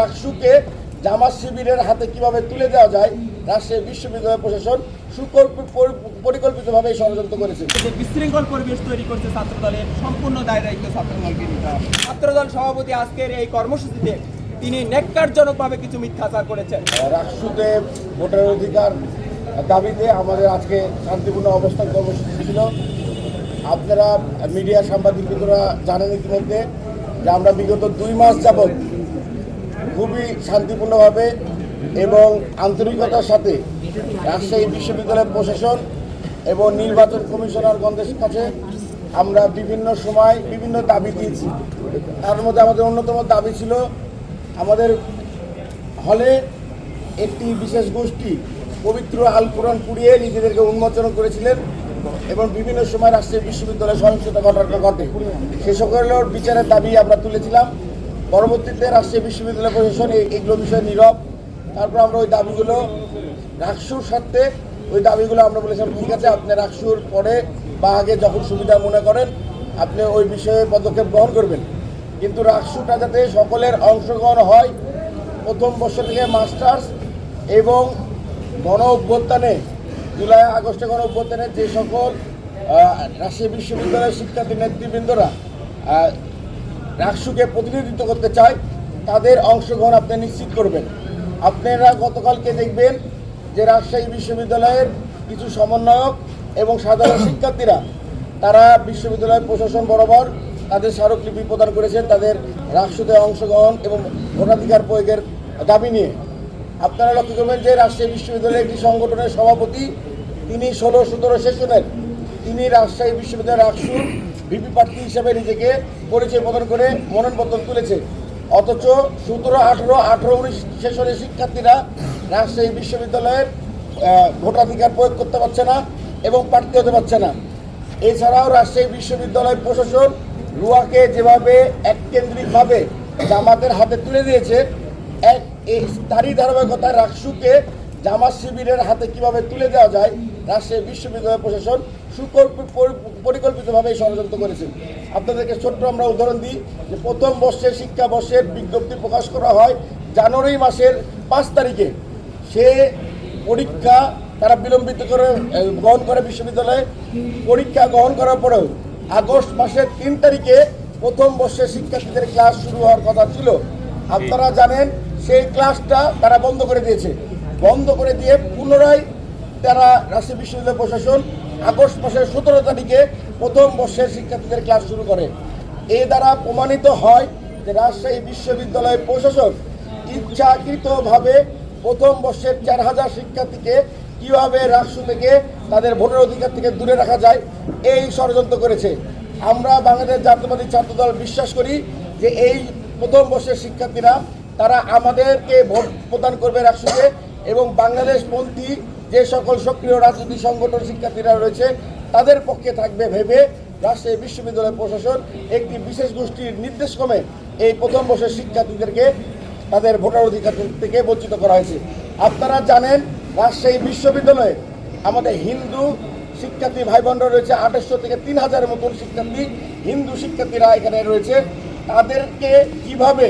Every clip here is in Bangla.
রাকসুকে জামাত শিবিরের হাতে কিভাবে তুলে দেওয়া যায় রাজশাহী বিশ্ববিদ্যালয় প্রশাসন পরিকল্পিতভাবে ষড়যন্ত্র করেছে। বিশৃঙ্খল পরিবেশ তৈরি করছে ছাত্রদলের সম্পূর্ণ দায়-দায়িত্ব ছাত্রদলকে নিতে হবে। ছাত্রদল সভাপতি আজকের এই কর্মসূচিতে তিনি ন্যাক্কারজনকভাবে কিছু মিথ্যাচার করেছেন। রাকসুতে ভোটার অধিকার দাবিতে আমাদের আজকে শান্তিপূর্ণ অবস্থান কর্মসূচি ছিল। আপনারা মিডিয়া সাংবাদিকরা জানেন ইতিমধ্যে যে আমরা বিগত 2 মাস যাবৎ খুবই শান্তিপূর্ণভাবে এবং আন্তরিকতার সাথে রাজশাহী বিশ্ববিদ্যালয় প্রশাসন এবং নির্বাচন কমিশনারগণদের কাছে আমরা বিভিন্ন সময় বিভিন্ন দাবি দিয়েছি। তার মধ্যে আমাদের অন্যতম দাবি ছিল আমাদের হলে একটি বিশেষ গোষ্ঠী পবিত্র আল কোরআন পুড়িয়ে নিজেদেরকে উন্মোচন করেছিলেন এবং বিভিন্ন সময় রাজশাহী বিশ্ববিদ্যালয়ে সহিংসতা ঘটনা ঘটে। সে সকলের বিচারের দাবি আমরা তুলেছিলাম। পরবর্তীতে রাজশাহী বিশ্ববিদ্যালয় প্রশাসন এইগুলো বিষয়ে নীরব। তারপর আমরা ওই দাবিগুলো রাকসুর স্বার্থে ওই দাবিগুলো আমরা বলেছিলাম ঠিক আছে, আপনি রাকসুর পরে বা আগে যখন সুবিধা মনে করেন আপনি ওই বিষয়ে পদক্ষেপ গ্রহণ করবেন। কিন্তু রাকসুটা যাতে সকলের অংশগ্রহণ হয়, প্রথম বর্ষ থেকে মাস্টার্স এবং গণ অভ্যুত্থানে জুলাই আগস্টে গণ অভ্যুত্থানে যে সকল রাজশাহী বিশ্ববিদ্যালয়ের শিক্ষার্থী নেতৃবৃন্দরা রাকসুকে প্রতিনিধিত্ব করতে চায় তাদের অংশগ্রহণ আপনি নিশ্চিত করবেন। আপনারা গতকালকে দেখবেন যে রাজশাহী বিশ্ববিদ্যালয়ের কিছু সমন্বয়ক এবং সাধারণ শিক্ষার্থীরা তারা বিশ্ববিদ্যালয় প্রশাসন বরাবর তাদের স্মারকলিপি প্রদান করেছেন তাদের রাকসুতে অংশগ্রহণ এবং ভোটাধিকার প্রয়োগের দাবি নিয়ে। আপনারা লক্ষ্য করবেন যে রাজশাহী বিশ্ববিদ্যালয়ের একটি সংগঠনের সভাপতি তিনি 16-17 সেশনের তিনি রাজশাহী বিশ্ববিদ্যালয়ের রাকসুর ভিপি প্রার্থী হিসেবে নিজেকে পরিচয় প্রদান করে মনোনয়নপত্র তুলেছে। অথচ 17, 18, 19 সেশনের শিক্ষার্থীরা রাজশাহী বিশ্ববিদ্যালয়ের ভোটাধিকার প্রয়োগ করতে পারছে না এবং প্রার্থী হতে পারছে না। এছাড়াও রাজশাহী বিশ্ববিদ্যালয় প্রশাসন রুয়াকে যেভাবে এককেন্দ্রিকভাবে জামাতের হাতে তুলে দিয়েছে, তারই ধারাবাহিকতায় রাকসুকে জামাত শিবিরের হাতে কিভাবে তুলে দেওয়া যায় রাজশাহী বিশ্ববিদ্যালয় প্রশাসন পরিকল্পিতভাবে ষড়যন্ত্র করেছে। আপনাদেরকে ছোট্ট আমরা উদাহরণ দিই যে প্রথম বর্ষের শিক্ষাবর্ষের বিজ্ঞপ্তি প্রকাশ করা হয় জানুয়ারি মাসের 5 তারিখে। সে পরীক্ষা তারা বিলম্বিত করে গ্রহণ করে বিশ্ববিদ্যালয়ে। পরীক্ষা গ্রহণ করার পরেও আগস্ট মাসের 3 তারিখে প্রথম বর্ষের শিক্ষার্থীদের ক্লাস শুরু হওয়ার কথা ছিল। আপনারা জানেন সেই ক্লাসটা তারা বন্ধ করে দিয়েছে। বন্ধ করে দিয়ে পুনরায় তারা রাজশাহী বিশ্ববিদ্যালয় প্রশাসন আগস্ট মাসের 17 তারিখে প্রথম বর্ষের শিক্ষার্থীদের ক্লাস শুরু করে। এ দ্বারা প্রমাণিত হয় যে রাজশাহী বিশ্ববিদ্যালয় প্রশাসন ইচ্ছাকৃতভাবে প্রথম বর্ষের 4000 শিক্ষার্থীকে কীভাবে রাকসু থেকে তাদের ভোটের অধিকার থেকে দূরে রাখা যায় এই ষড়যন্ত্র করেছে। আমরা বাংলাদেশ জাতীয়তাবাদী ছাত্রদল বিশ্বাস করি যে এই প্রথম বর্ষের শিক্ষার্থীরা তারা আমাদেরকে ভোট প্রদান করবে রাকসুকে এবং বাংলাদেশপন্থী যে সকল সক্রিয় রাজনৈতিক সংগঠন শিক্ষার্থীরা রয়েছে তাদের পক্ষে থাকবে ভেবে রাজশাহী বিশ্ববিদ্যালয় প্রশাসন একটি বিশেষ গোষ্ঠীর নির্দেশক্রমে এই প্রথম বর্ষের শিক্ষার্থীদেরকে তাদের ভোটার অধিকার থেকে বঞ্চিত করা হয়েছে। আপনারা জানেন রাজশাহী বিশ্ববিদ্যালয়ে আমাদের হিন্দু শিক্ষার্থী ভাই বোনরা রয়েছে 2800 থেকে 3000 মতন শিক্ষার্থী হিন্দু শিক্ষার্থীরা এখানে রয়েছে। তাদেরকে কিভাবে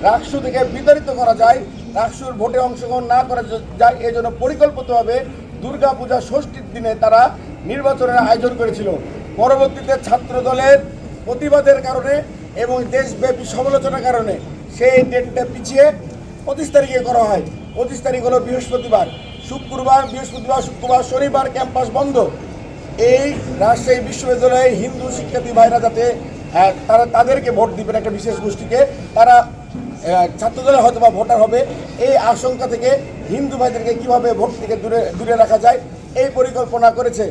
রাকসু থেকে বিতাড়িত করা যায়, রাকসুর ভোটে অংশগ্রহণ না করা যায় এই জন্য পরিকল্পিতভাবে দুর্গাপূজা ষষ্ঠীর দিনে তারা নির্বাচনের আয়োজন করেছিল। পরবর্তীতে ছাত্র দলের প্রতিবাদের কারণে এবং দেশব্যাপী সমালোচনার কারণে সেই ডেটটা পিছিয়ে 25 তারিখে করা হয়। 25 তারিখ হলো বৃহস্পতিবার, শুক্রবার, শনিবার ক্যাম্পাস বন্ধ। এই রাজশাহী বিশ্ববিদ্যালয়ের হিন্দু শিক্ষার্থী ভাইরা যাতে তারা তাদেরকে ভোট দিবেন একটা বিশেষ গোষ্ঠীকে, তারা ছাত্রদলে হয়তো বা ভোটার হবে এই আশঙ্কা থেকে হিন্দু ভাইদেরকে কীভাবে ভোট থেকে দূরে রাখা যায় এই পরিকল্পনা করেছে।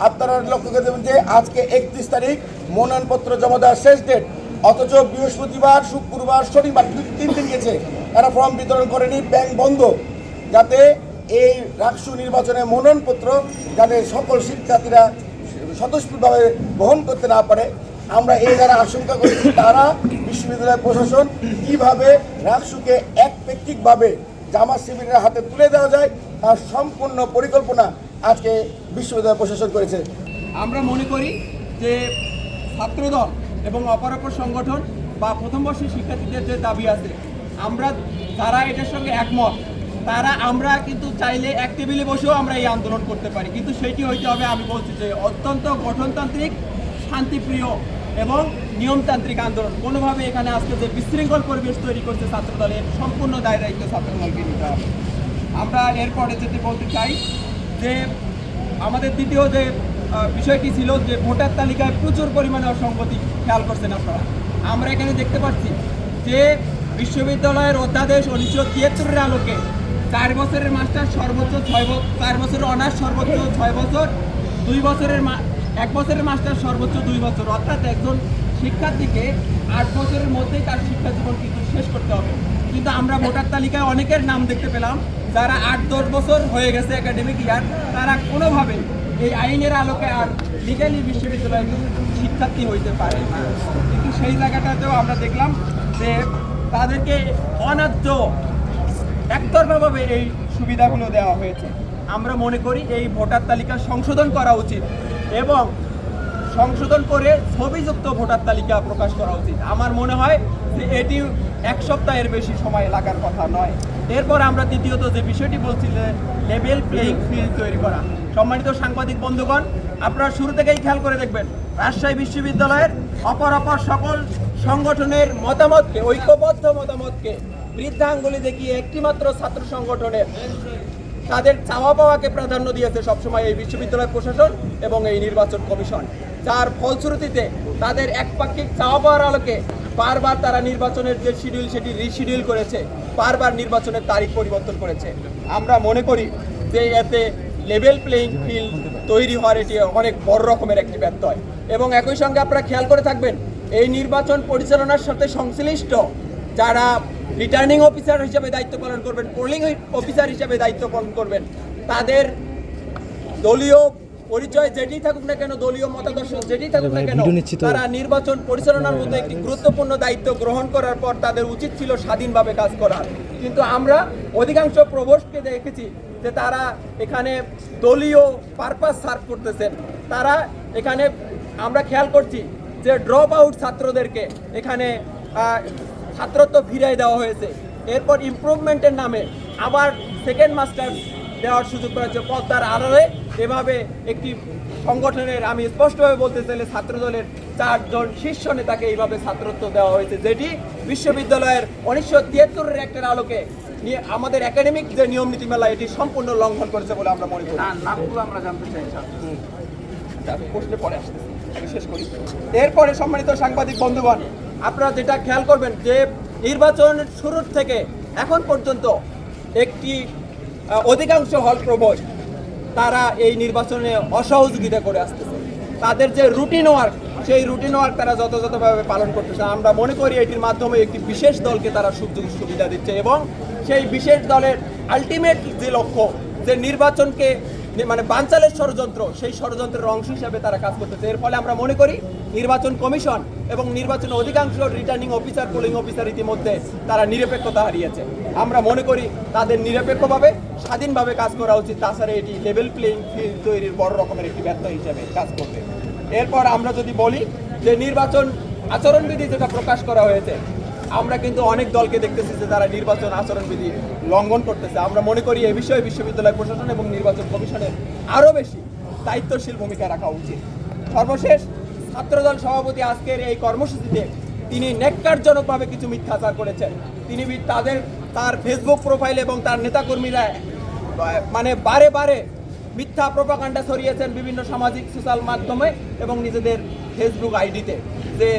আপনারা লক্ষ্য করে দেবেন যে আজকে 31 তারিখ মনোনয়নপত্র জমা দেওয়ার শেষ ডেট, অথচ বৃহস্পতিবার, শুক্রবার, শনিবার 3 দিন গেছে তারা ফর্ম বিতরণ করেনি, ব্যাংক বন্ধ, যাতে এই রাকসু নির্বাচনে মনোনয়নপত্র যাতে সকল শিক্ষার্থীরা স্বতঃস্ফূর্তভাবে গ্রহণ করতে না পারে। আমরা এই যারা আশঙ্কা করেছি তারা বিশ্ববিদ্যালয় প্রশাসন কিভাবে রাকসুকে একপেক্ষিকভাবে জামাত শিবিরের হাতে তুলে দেওয়া যায় তার সম্পূর্ণ পরিকল্পনা আজকে বিশ্ববিদ্যালয় প্রশাসন করেছে। আমরা মনে করি যে ছাত্রদল এবং অপরাপর সংগঠন বা প্রথম বর্ষের শিক্ষার্থীদের যে দাবি আছে আমরা যারা এটার সঙ্গে একমত আমরা কিন্তু চাইলে এক টেবিলে বসেও আমরা এই আন্দোলন করতে পারি, কিন্তু সেটি হইতে হবে আমি বলছি যে অত্যন্ত গঠনতান্ত্রিক, শান্তিপ্রিয় এবং নিয়মতান্ত্রিক আন্দোলন। কোনোভাবে এখানে আজকে যে বিশৃঙ্খল পরিবেশ তৈরি করছে ছাত্রদলের সম্পূর্ণ দায়-দায়িত্ব ছাত্রদলকে নিতে হবে। আমরা এরপরে যেতে বলতে চাই যে আমাদের দ্বিতীয় যে বিষয়টি ছিল যে ভোটার তালিকায় প্রচুর পরিমাণে অসঙ্গতি খেয়াল করছেন আপনারা। আমরা এখানে দেখতে পাচ্ছি যে বিশ্ববিদ্যালয়ের অধ্যাদেশ 1973-এর আলোকে 4 বছরের মাস্টার সর্বোচ্চ 6 বছর, 4 বছরের অনার্স সর্বোচ্চ 6 বছর, 2 বছরের 1 বছরের মাস্টার সর্বোচ্চ 2 বছর, অর্থাৎ একজন শিক্ষার্থীকে 8 বছরের মধ্যেই তার শিক্ষা জীবন কিন্তু শেষ করতে হবে। কিন্তু আমরা ভোটার তালিকায় অনেকের নাম দেখতে পেলাম যারা 8-10 বছর হয়ে গেছে একাডেমিক ইয়ার, তারা কোনোভাবে এই আইনের আলোকে আর লিগালি বিশ্ববিদ্যালয়ে শিক্ষার্থী হইতে পারে না। কিন্তু সেই জায়গাটাতেও আমরা দেখলাম যে তাদেরকে অন্যায্য একতরফাভাবে এই সুবিধাগুলো দেওয়া হয়েছে। আমরা মনে করি এই ভোটার তালিকা সংশোধন করা উচিত এবং সংশোধন করে ছবিযুক্ত ভোটার তালিকা প্রকাশ করা উচিত। আমার মনে হয় যে এটি 1 সপ্তাহের বেশি সময় লাগার কথা নয়। এরপর আমরা দ্বিতীয়ত যে বিষয়টি বলছি যে লেভেল প্লেইং ফিল্ড তৈরি করা। সম্মানিত সাংবাদিক বন্ধুগণ, আপনারা শুরু থেকেই খেয়াল করে দেখবেন রাজশাহী বিশ্ববিদ্যালয়ের অপর সকল সংগঠনের মতামতকে, ঐক্যবদ্ধ মতামতকে বৃদ্ধাঙ্গুলি দেখিয়ে একটিমাত্র ছাত্র সংগঠনের তাদের চাওয়া পাওয়াকে প্রাধান্য দিয়েছে সবসময় এই বিশ্ববিদ্যালয় প্রশাসন এবং এই নির্বাচন কমিশন, যার ফলশ্রুতিতে তাদের একপাক্ষিক চাওয়া পাওয়ার আলোকে বারবার তারা নির্বাচনের যে শিডিউল সেটি রিশিডিউল করেছে, বারবার নির্বাচনের তারিখ পরিবর্তন করেছে। আমরা মনে করি যে এতে লেভেল প্লেইং ফিল্ড তৈরি হওয়ার এটি অনেক বড় রকমের একটি ব্যত্যয়। এবং একই সঙ্গে আপনারা খেয়াল করে থাকবেন এই নির্বাচন পরিচালনার সাথে সংশ্লিষ্ট যারা রিটার্নিং অফিসার হিসেবে দায়িত্ব পালন করবেন, পোলিং অফিসার হিসেবে দায়িত্ব পালন করবেন, তাদের দলীয় পরিচয় যেটি থাকুক না কেন, দলীয় মতাদর্শ যেটি থাকুক না কেন, তারা নির্বাচন পরিচালনার মধ্যে একটি গুরুত্বপূর্ণ দায়িত্ব গ্রহণ করার পর তাদের উচিত ছিল স্বাধীনভাবে কাজ করার। কিন্তু আমরা অধিকাংশ প্রভোস্টকে দেখেছি যে তারা এখানে দলীয় পারপাস সার্ভ করতেছেন। তারা এখানে আমরা খেয়াল করছি যে ড্রপ আউট ছাত্রদেরকে এখানে ছাত্রত্ব ফিরিয়ে দেওয়া হয়েছে। এরপর ইমপ্রুভমেন্টের নামে আবার সেকেন্ড মাস্টার দেওয়ার সুযোগ করেছে পদ্মার আড়ালে। এভাবে একটি সংগঠনের, আমি স্পষ্টভাবে বলতে চাইলে ছাত্রদলের 4 জন শীর্ষ নেতাকে এইভাবে ছাত্রত্ব দেওয়া হয়েছে, যেটি বিশ্ববিদ্যালয়ের 1973-এর অ্যাক্টের আলোকে আমাদের একাডেমিক যে নিয়ম নীতিমালা এটি সম্পূর্ণ লঙ্ঘন করেছে বলে আমরা মনে করি। নামগুলো আমরা জানতে চাই, প্রশ্নে পরে আসতেছি, আমি শেষ করি। এরপরে সম্মানিত সাংবাদিক বন্ধুগণ, আপনারা যেটা খেয়াল করবেন যে নির্বাচন শুরুর থেকে এখন পর্যন্ত একটি অধিকাংশ হল প্রভোস্ট তারা এই নির্বাচনে অসহযোগিতা করে আসতেছে। তাদের যে রুটিন ওয়ার্ক, সেই রুটিন ওয়ার্ক তারা যথাযথভাবে পালন করতেছে। আমরা মনে করি এটির মাধ্যমে একটি বিশেষ দলকে তারা সুযোগ সুবিধা দিচ্ছে এবং সেই বিশেষ দলের আলটিমেট যে লক্ষ্য, যে নির্বাচনকে মানে বানচালের ষড়যন্ত্র, সেই ষড়যন্ত্রের অংশ হিসাবে তারা কাজ করতেছে। এর ফলে আমরা মনে করি নির্বাচন কমিশন এবং নির্বাচনের অধিকাংশ রিটার্নিং অফিসার, পোলিং অফিসার ইতিমধ্যে তারা নিরপেক্ষতা হারিয়েছে। আমরা মনে করি তাদের নিরপেক্ষভাবে স্বাধীনভাবে কাজ করা উচিত। তাছাড়া এটি লেভেল প্লেইং ফিল্ড তৈরির বড় রকমের একটি ব্যত্যয় হিসাবে কাজ করবে। এরপর আমরা যদি বলি যে নির্বাচন আচরণবিধি যেটা প্রকাশ করা হয়েছে, আমরা কিন্তু অনেক দলকে দেখতেছি যে তারা নির্বাচন আচরণবিধি লঙ্ঘন করতেছে। আমরা মনে করি এই বিষয়ে বিশ্ববিদ্যালয় প্রশাসন এবং নির্বাচন কমিশনের আরও বেশি দায়িত্বশীল ভূমিকা রাখা উচিত। সর্বশেষ, ছাত্রদল সভাপতি আজকের এই কর্মসূচিতে তিনি ন্যাক্কারজনকভাবে কিছু মিথ্যাচার করেছেন। তিনি তার ফেসবুক প্রোফাইল এবং তার নেতাকর্মীরা মানে বারে বারে মিথ্যা প্রোপাগান্ডা ছড়িয়েছেন বিভিন্ন সামাজিক সোশ্যাল মাধ্যমে এবং নিজেদের ফেসবুক আইডিতে, যে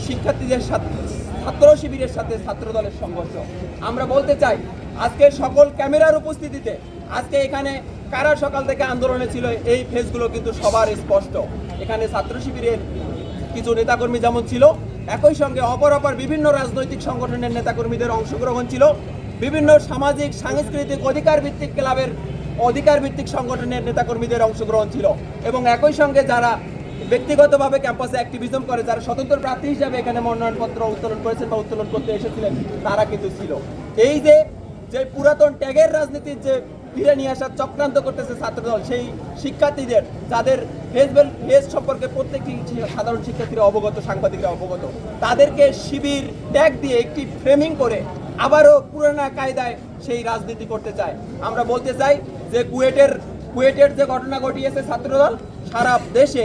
শিক্ষার্থীদের সাথে, ছাত্র শিবিরের সাথে ছাত্রদলের সংঘর্ষ। আমরা বলতে চাই আজকে সকল ক্যামেরার উপস্থিতিতে আজকে এখানে কারা সকাল থেকে আন্দোলনে ছিল এই ফেসগুলো কিন্তু সবার স্পষ্ট। এখানে ছাত্র শিবিরের কিছু নেতাকর্মী যেমন ছিল, একই সঙ্গে অপর বিভিন্ন রাজনৈতিক সংগঠনের নেতাকর্মীদের অংশগ্রহণ ছিল, বিভিন্ন সামাজিক সাংস্কৃতিক অধিকার ভিত্তিক ক্লাবের অধিকার ভিত্তিক সংগঠনের নেতাকর্মীদের অংশগ্রহণ ছিল এবং একই সঙ্গে যারা ব্যক্তিগতভাবে ক্যাম্পাসে অ্যাক্টিভিজম করে, যারা স্বতন্ত্র প্রার্থী হিসাবে এখানে মনোনয়নপত্র উত্তোলন করেছেন বা উত্তোলন করতে এসেছিলেন, তারা কিন্তু ছিল। এই যে পুরাতন ট্যাগের রাজনীতির যে ফিরে নিয়ে আসার চক্রান্ত করতেছে ছাত্রদল। সেই শিক্ষার্থীদের যাদের ফেস সম্পর্কে প্রত্যেকটি সাধারণ শিক্ষার্থীরা অবগত, সাংবাদিকরা অবগত, তাদেরকে শিবির ট্যাগ দিয়ে একটি ফ্রেমিং করে আবারও পুরানা কায়দায় সেই রাজনীতি করতে চায়। আমরা বলতে চাই যে কুয়েটের যে ঘটনা ঘটিয়েছে ছাত্রদল, সারা দেশে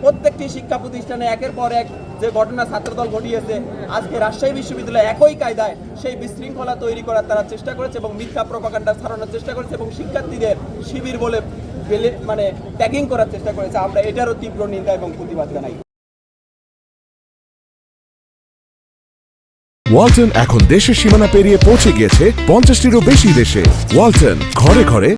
প্রত্যেকটি শিক্ষা প্রতিষ্ঠানে একের পর এক যে ঘটনা ছাত্রদল ঘটিয়েছে, আজকে রাজশাহী বিশ্ববিদ্যালয়ে একই কায়দায় সেই বিশৃঙ্খলা তৈরি করার তারা চেষ্টা করেছে এবং মিথ্যা প্রপাগান্ডা ছড়ানোর চেষ্টা করেছে এবং শিক্ষার্থীদের শিবির বলে মানে ট্যাগিং করার চেষ্টা করেছে। আমরা এটারও তীব্র নিন্দা এবং প্রতিবাদ জানাই। ওয়ালটন এখন দেশের সীমানা পেরিয়ে পৌঁছে গিয়েছে 50টিরও বেশি দেশে। ওয়ালটন, ঘরে ঘরে